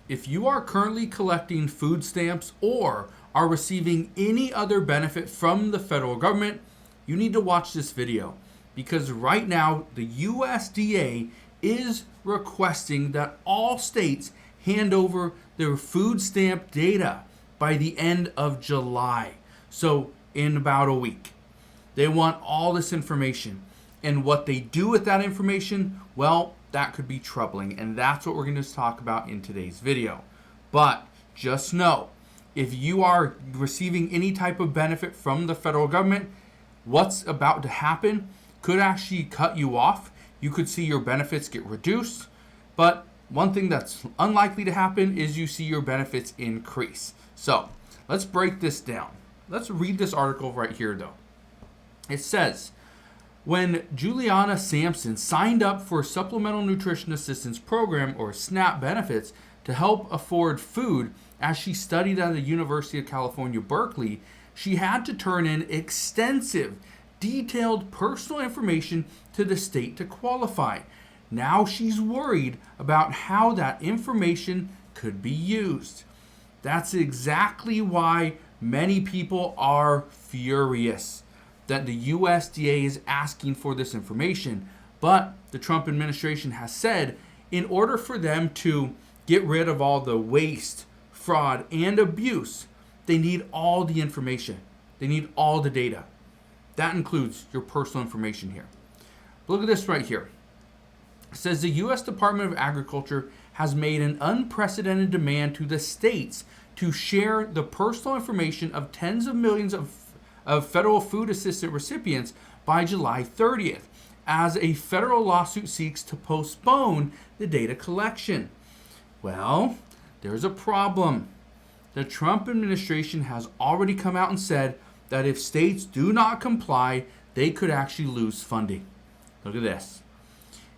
if you are currently collecting food stamps or are receiving any other benefit from the federal government, you need to watch this video because right now the USDA is requesting that all states hand over their food stamp data by the end of July. So in about a week. They want all this information. And what they do with that information, well, that could be troubling. And that's what we're going to talk about in today's video. But just know, if you are receiving any type of benefit from the federal government, what's about to happen could actually cut you off. You could see your benefits get reduced. But one thing that's unlikely to happen is you see your benefits increase. So let's break this down. Let's read this article right here, though. It says, when Juliana Sampson signed up for Supplemental Nutrition Assistance Program, or SNAP benefits, to help afford food as she studied at the University of California, Berkeley, she had to turn in extensive, detailed personal information to the state to qualify. Now she's worried about how that information could be used. That's exactly why many people are furious that the USDA is asking for this information. But the Trump administration has said in order for them to get rid of all the waste, fraud, and abuse, they need all the information. They need all the data. That includes your personal information here. Look at this right here. It says the U.S. Department of Agriculture has made an unprecedented demand to the states to share the personal information of tens of millions of federal food assistance recipients by July 30th, as a federal lawsuit seeks to postpone the data collection. Well, there's a problem. The Trump administration has already come out and said that if states do not comply, they could actually lose funding. Look at this.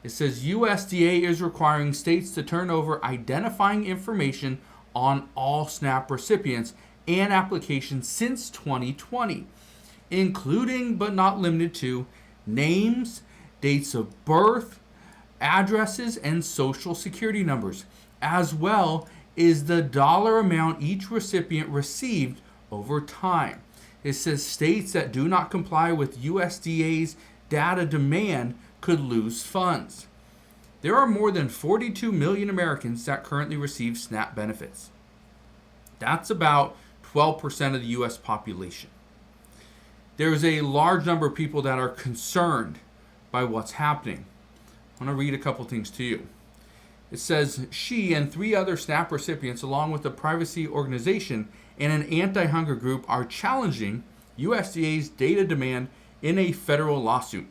It says USDA is requiring states to turn over identifying information on all SNAP recipients and applications since 2020, including but not limited to names, dates of birth, addresses, and social security numbers, as well as the dollar amount each recipient received over time. It says states that do not comply with USDA's data demand could lose funds. There are more than 42 million Americans that currently receive SNAP benefits. That's about 12% of the U.S. population. There is a large number of people that are concerned by what's happening. I want to read a couple things to you. It says she and 3 other SNAP recipients, along with a privacy organization and an anti-hunger group, are challenging USDA's data demand in a federal lawsuit,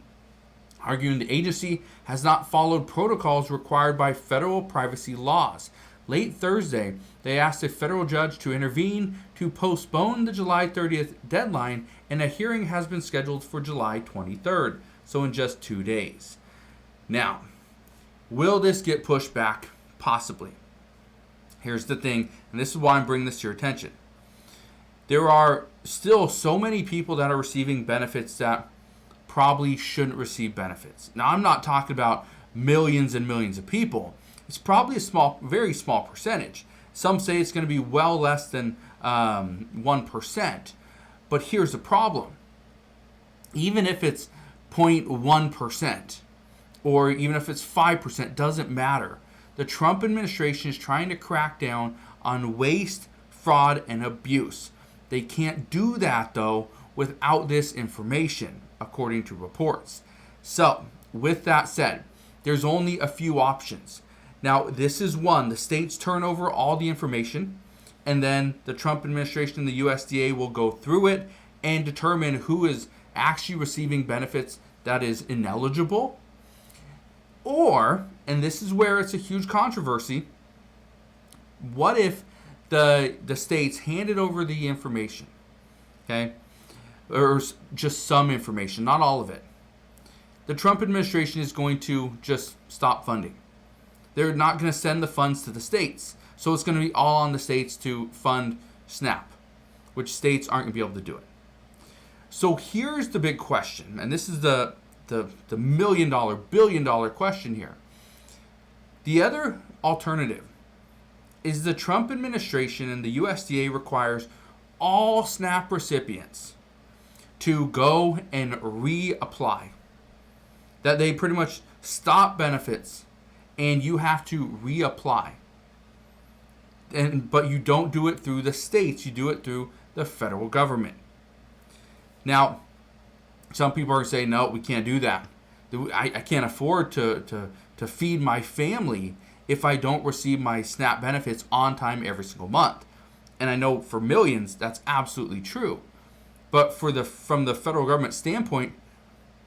arguing the agency has not followed protocols required by federal privacy laws. Late Thursday, they asked a federal judge to intervene to postpone the July 30th deadline, and a hearing has been scheduled for July 23rd, so in just 2 days. Now, will this get pushed back? Possibly. Here's the thing, and this is why I'm bringing this to your attention. There are still so many people that are receiving benefits that probably shouldn't receive benefits. Now, I'm not talking about millions and millions of people. It's probably a very small percentage. Some say it's going to be well less than 1%. But here's the problem. Even if it's 0.1%, or even if it's 5%, doesn't matter. The Trump administration is trying to crack down on waste, fraud, and abuse. They can't do that, though, without this information, according to reports. So, with that said, there's only a few options. Now, this is one. The states turn over all the information, and then the Trump administration and the USDA will go through it and determine who is actually receiving benefits that is ineligible. Or, and this is where it's a huge controversy, what if the states handed over the information, okay, or just some information, not all of it? The Trump administration is going to just stop funding. They're not going to send the funds to the states. So it's going to be all on the states to fund SNAP, which states aren't going to be able to do it. So here's the big question, and this is the $1 billion question here. The other alternative is the Trump administration and the USDA requires all SNAP recipients to go and reapply. That they pretty much stop benefits and you have to reapply. But you don't do it through the states, you do it through the federal government. Now, some people are saying, no, we can't do that. I can't afford to feed my family if I don't receive my SNAP benefits on time every single month. And I know for millions, that's absolutely true. But from the federal government standpoint,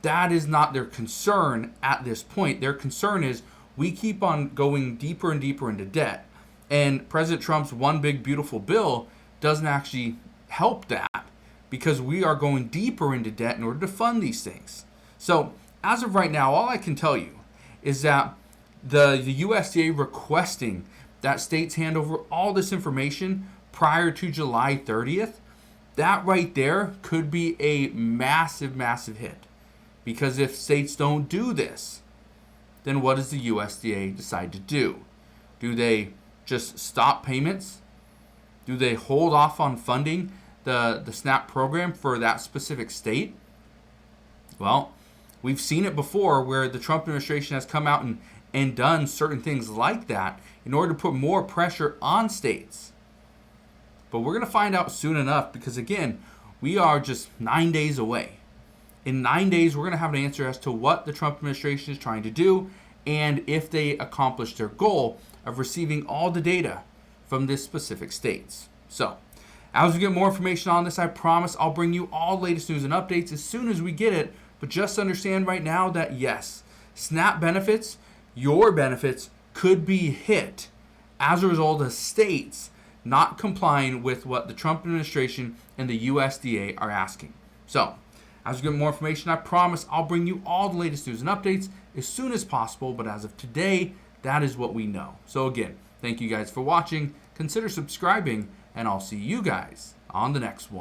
that is not their concern at this point. Their concern is we keep on going deeper and deeper into debt. And President Trump's one big beautiful bill doesn't actually help that because we are going deeper into debt in order to fund these things. So as of right now, all I can tell you is that the USDA requesting that states hand over all this information prior to July 30th, that right there could be a massive, massive hit. Because if states don't do this, then what does the USDA decide to do? Do they just stop payments? Do they hold off on funding the SNAP program for that specific state? Well, we've seen it before where the Trump administration has come out and done certain things like that in order to put more pressure on states. But we're going to find out soon enough because, again, we are just 9 days away. In 9 days, we're going to have an answer as to what the Trump administration is trying to do and if they accomplish their goal of receiving all the data from this specific states. So, as we get more information on this, I promise I'll bring you all the latest news and updates as soon as we get it. But just understand right now that yes, SNAP benefits, your benefits, could be hit as a result of states not complying with what the Trump administration and the USDA are asking. So, as we get more information, I promise I'll bring you all the latest news and updates as soon as possible. But as of today, that is what we know. So again, thank you guys for watching. Consider subscribing, and I'll see you guys on the next one.